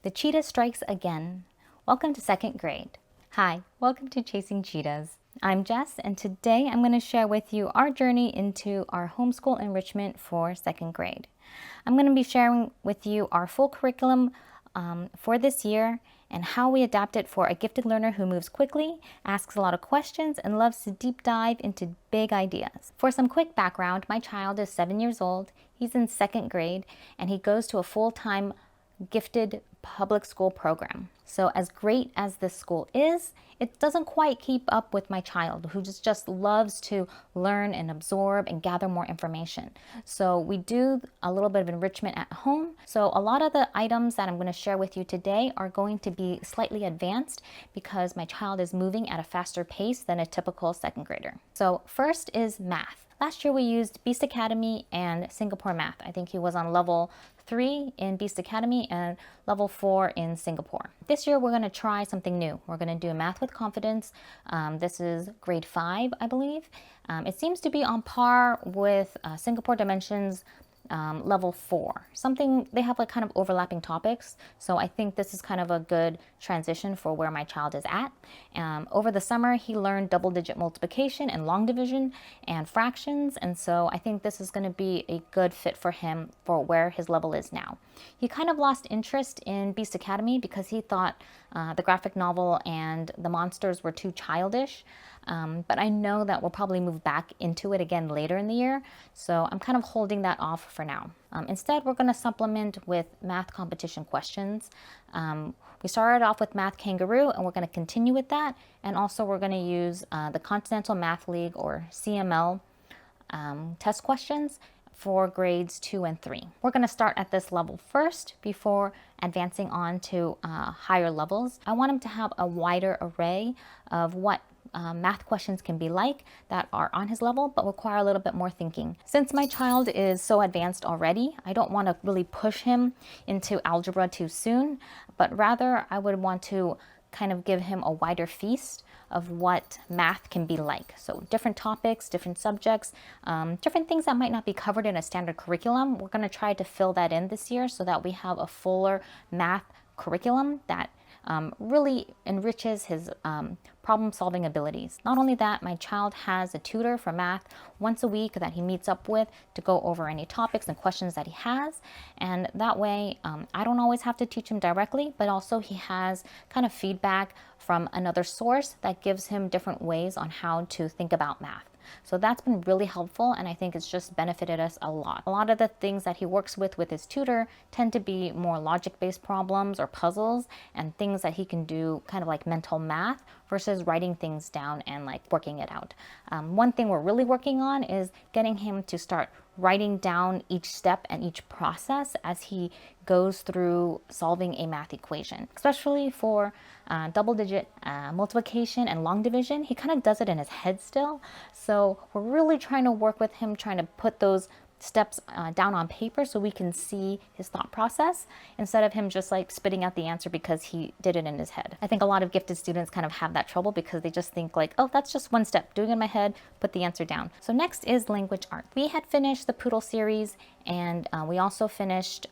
The cheetah strikes again. Welcome to second grade. Hi, welcome to Chasing Cheetahs. I'm Jess, and today I'm going to share with you our journey into our homeschool enrichment for second grade. I'm going to be sharing with you our full curriculum for this year and how we adapt it for a gifted learner who moves quickly, asks a lot of questions, and loves to deep dive into big ideas. For some quick background, my child is 7 years old, he's in second grade, and he goes to a full-time gifted public school program. So as great as this school is, it doesn't quite keep up with my child who just loves to learn and absorb and gather more information. So we do a little bit of enrichment at home. So a lot of the items that I'm going to share with you today are going to be slightly advanced because my child is moving at a faster pace than a typical second grader. So first is math. Last year we used Beast Academy and Singapore Math. I think he was on level 3 in Beast Academy and level 4 in Singapore. This year we're going to try something new. We're going to do Math with Confidence. This is grade 5, I believe. It seems to be on par with Singapore Dimensions level 4. They have like kind of overlapping topics. So I think this is kind of a good transition for where my child is at. Over the summer, he learned double-digit multiplication and long division and fractions. And so I think this is going to be a good fit for him for where his level is now. He kind of lost interest in Beast Academy because he thought the graphic novel and the monsters were too childish. But I know that we'll probably move back into it again later in the year. So I'm kind of holding that off for now. Instead, we're going to supplement with math competition questions. We started off with Math Kangaroo, and we're going to continue with that. And also we're going to use the Continental Math League, or CML, test questions for grades 2 and 3. We're going to start at this level first before advancing on to higher levels. I want him to have a wider array of what math questions can be like that are on his level but require a little bit more thinking. Since my child is so advanced already, I don't want to really push him into algebra too soon, but rather I would want to kind of give him a wider feast of what math can be like. So different topics, different subjects, different things that might not be covered in a standard curriculum. We're going to try to fill that in this year so that we have a fuller math curriculum that really enriches his problem-solving abilities. Not only that, my child has a tutor for math once a week that he meets up with to go over any topics and questions that he has. And that way, I don't always have to teach him directly, but also he has kind of feedback from another source that gives him different ways on how to think about math. So that's been really helpful, and I think it's just benefited us a lot. A lot of the things that he works with his tutor tend to be more logic-based problems or puzzles and things that he can do kind of like mental math versus writing things down and like working it out. One thing we're really working on is getting him to start writing down each step and each process as he goes through solving a math equation, especially for double-digit multiplication and long division. He kind of does it in his head still. So we're really trying to work with him, trying to put those steps down on paper so we can see his thought process instead of him just like spitting out the answer because he did it in his head. I think a lot of gifted students kind of have that trouble because they just think like, oh, that's just one step, doing it in my head, put the answer down. So next is language arts. We had finished the Poodle series, and we also finished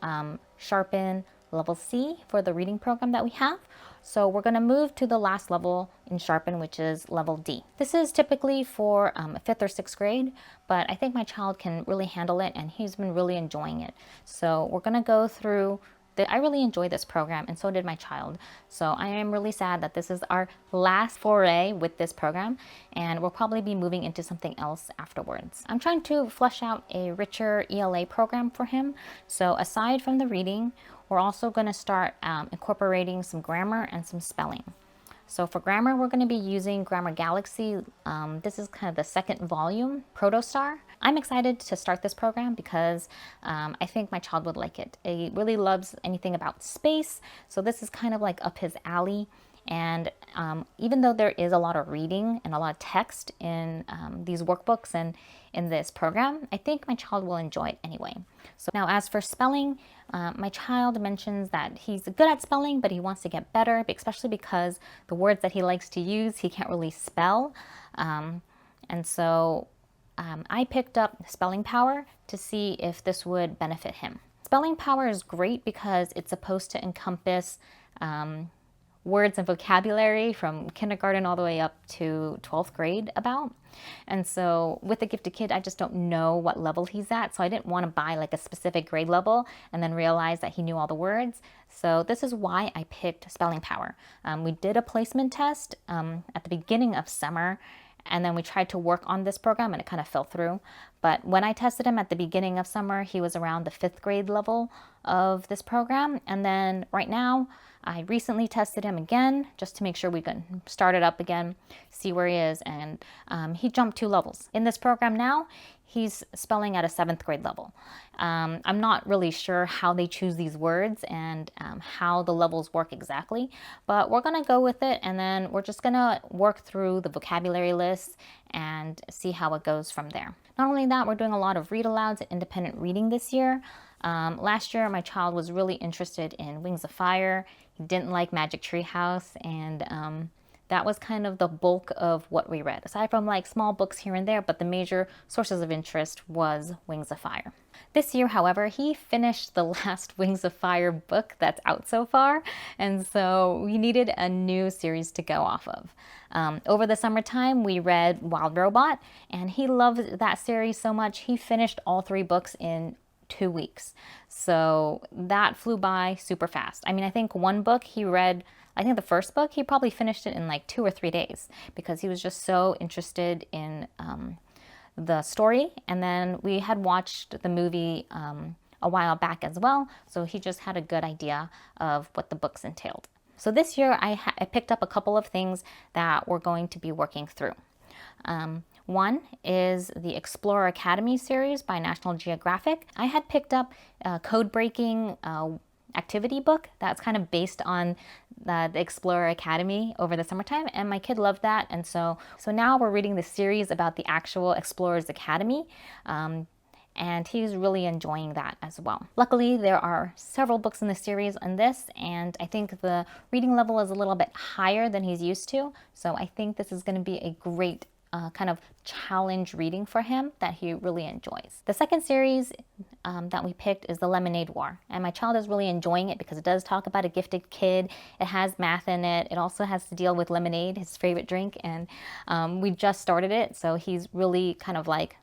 Sharpen level C for the reading program that we have. So we're going to move to the last level in Sharpen, which is level D. This is typically for 5th or 6th grade, but I think my child can really handle it, and he's been really enjoying it. So we're going to go through I really enjoy this program, and so did my child. So I am really sad that this is our last foray with this program, and we'll probably be moving into something else afterwards. I'm trying to flesh out a richer ELA program for him. So aside from the reading, we're also going to start incorporating some grammar and some spelling. So for grammar, we're going to be using Grammar Galaxy. This is kind of the second volume, Protostar. I'm excited to start this program because I think my child would like it. He really loves anything about space, so this is kind of like up his alley. And even though there is a lot of reading and a lot of text in these workbooks and in this program, I think my child will enjoy it anyway. So now as for spelling, my child mentions that he's good at spelling, but he wants to get better, especially because the words that he likes to use, he can't really spell. And so I picked up Spelling Power to see if this would benefit him. Spelling power is great because it's supposed to encompass words and vocabulary from kindergarten all the way up to 12th grade about. And so with the gifted kid, I just don't know what level he's at. So I didn't want to buy like a specific grade level and then realize that he knew all the words. So this is why I picked spelling power. We did a placement test at the beginning of summer, and then we tried to work on this program and it kind of fell through. But when I tested him at the beginning of summer, he was around the 5th grade level of this program. And then right now, I recently tested him again just to make sure we can start it up again, see where he is, and he jumped 2 levels. In this program now, he's spelling at a 7th grade level. I'm not really sure how they choose these words and how the levels work exactly, but we're gonna go with it, and then we're just gonna work through the vocabulary list and see how it goes from there. Not only that, we're doing a lot of read alouds and independent reading this year. Last year, my child was really interested in Wings of Fire. He didn't like Magic Tree House, and that was kind of the bulk of what we read, aside from like small books here and there, but the major sources of interest was Wings of Fire. This year, however, he finished the last Wings of Fire book that's out so far, and so we needed a new series to go off of. Over the summertime, we read Wild Robot, and he loved that series so much, he finished all 3 books in 2 weeks. So that flew by super fast. I mean, I think one book he read, I think the first book, he probably finished it in like 2 or 3 days because he was just so interested in the story. And then we had watched the movie a while back as well. So he just had a good idea of what the books entailed. So this year I picked up a couple of things that we're going to be working through. One is the Explorer Academy series by National Geographic. I had picked up a code-breaking activity book that's kind of based on the Explorer Academy over the summertime, and my kid loved that. And so now we're reading the series about the actual Explorers Academy, and he's really enjoying that as well. Luckily, there are several books in the series on this, and I think the reading level is a little bit higher than he's used to. So I think this is going to be a great kind of challenge reading for him that he really enjoys. The second series that we picked is The Lemonade War, and my child is really enjoying it because it does talk about a gifted kid. It has math in it. It also has to deal with lemonade, his favorite drink, and we just started it, so he's really kind of like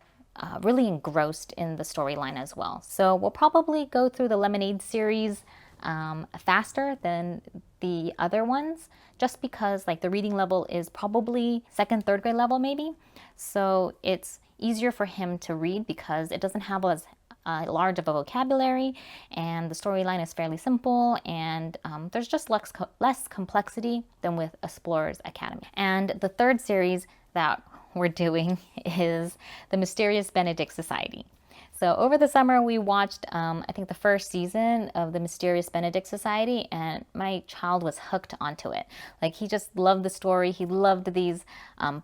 really engrossed in the storyline as well. So we'll probably go through the Lemonade series faster than the other ones, just because like the reading level is probably 2nd, 3rd grade level maybe. So it's easier for him to read because it doesn't have as large of a vocabulary, and the storyline is fairly simple, and there's just less complexity than with Explorers Academy. And the third series that we're doing is The Mysterious Benedict Society. So over the summer, we watched, I think, the first season of The Mysterious Benedict Society, and my child was hooked onto it. Like, he just loved the story. He loved these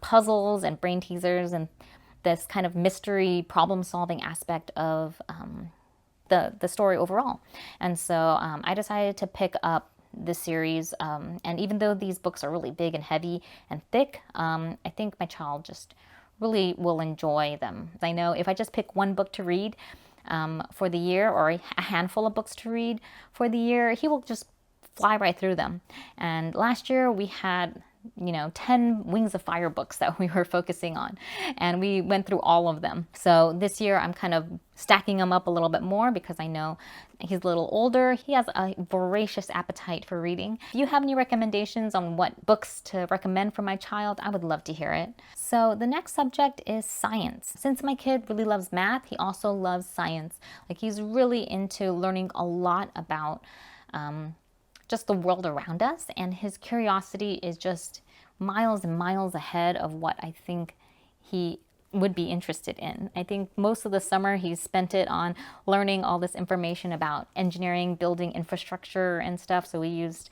puzzles and brain teasers and this kind of mystery problem-solving aspect of the story overall. And so I decided to pick up this series, and even though these books are really big and heavy and thick, I think my child just really will enjoy them. I know if I just pick one book to read for the year, or a handful of books to read for the year, he will just fly right through them. And last year we had 10 Wings of Fire books that we were focusing on, and we went through all of them. So this year I'm kind of stacking them up a little bit more because I know he's a little older. He has a voracious appetite for reading. If you have any recommendations on what books to recommend for my child, I would love to hear it. So the next subject is science. Since my kid really loves math, he also loves science. Like, he's really into learning a lot about just the world around us, and his curiosity is just miles and miles ahead of what I think he would be interested in. I think most of the summer he spent it on learning all this information about engineering, building infrastructure and stuff. So we used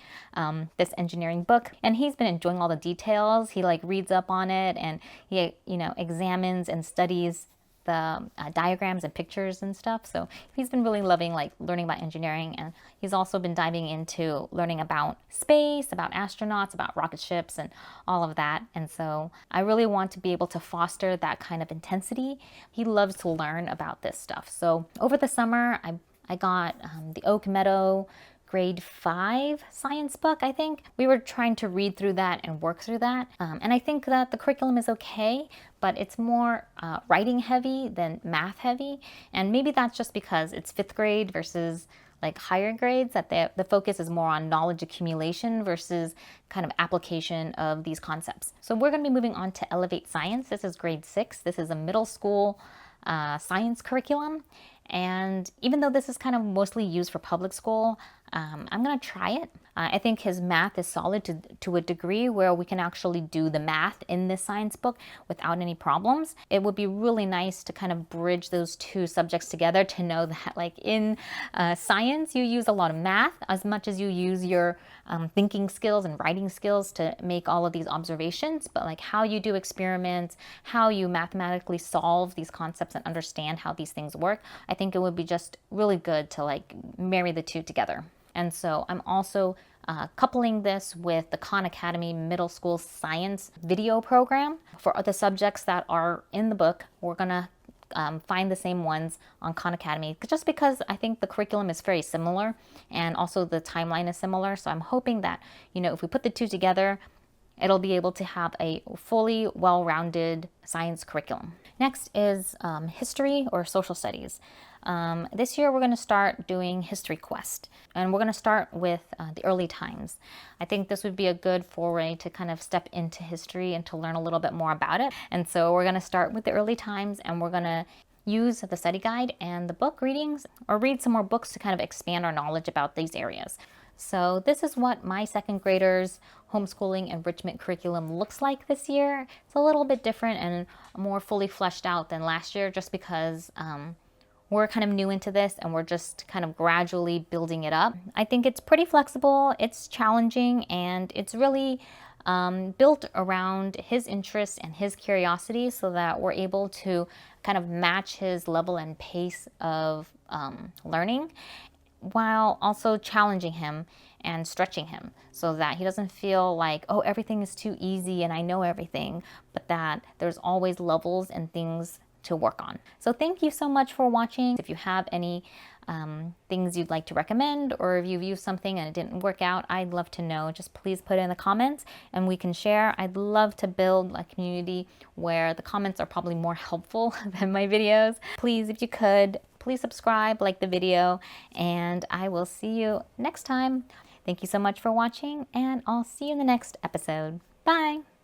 this engineering book, and he's been enjoying all the details. He reads up on it, and he examines and studies the diagrams and pictures and stuff. So he's been really loving learning about engineering, and he's also been diving into learning about space, about astronauts, about rocket ships, and all of that. And so I really want to be able to foster that kind of intensity. He loves to learn about this stuff. So over the summer, I got the Oak Meadow grade 5 science book, I think. We were trying to read through that and work through that. And I think that the curriculum is okay, but it's more writing heavy than math heavy. And maybe that's just because it's 5th grade versus like higher grades, that the focus is more on knowledge accumulation versus kind of application of these concepts. So we're going to be moving on to Elevate Science. This is grade 6. This is a middle school science curriculum. And even though this is kind of mostly used for public school, I'm going to try it. I think his math is solid to a degree where we can actually do the math in this science book without any problems. It would be really nice to kind of bridge those two subjects together, to know that like in science, you use a lot of math as much as you use your thinking skills and writing skills to make all of these observations, but like how you do experiments, how you mathematically solve these concepts and understand how these things work, I think it would be just really good to like marry the two together. And so I'm also coupling this with the Khan Academy Middle School Science video program. For the subjects that are in the book, we're going to find the same ones on Khan Academy, just because I think the curriculum is very similar and also the timeline is similar. So I'm hoping that, you know, if we put the two together, it'll be able to have a fully well-rounded science curriculum. Next is history or social studies. This year we're going to start doing History Quest, and we're going to start with the early times. I think this would be a good foray to kind of step into history and to learn a little bit more about it. And so we're going to start with the early times, and we're going to use the study guide and the book readings, or read some more books to kind of expand our knowledge about these areas. So this is what my 2nd graders homeschooling enrichment curriculum looks like this year. It's a little bit different and more fully fleshed out than last year, just because we're kind of new into this and we're just kind of gradually building it up. I think it's pretty flexible, it's challenging, and it's really built around his interests and his curiosity, so that we're able to kind of match his level and pace of learning, while also challenging him and stretching him, so that he doesn't feel like, oh, everything is too easy and I know everything, but that there's always levels and things to work on. So thank you so much for watching. If you have any things you'd like to recommend, or if you've used something and it didn't work out, I'd love to know. Just please put it in the comments and we can share. I'd love to build a community where the comments are probably more helpful than my videos. Please, if you could, please subscribe, like the video, and I will see you next time. Thank you so much for watching, and I'll see you in the next episode. Bye!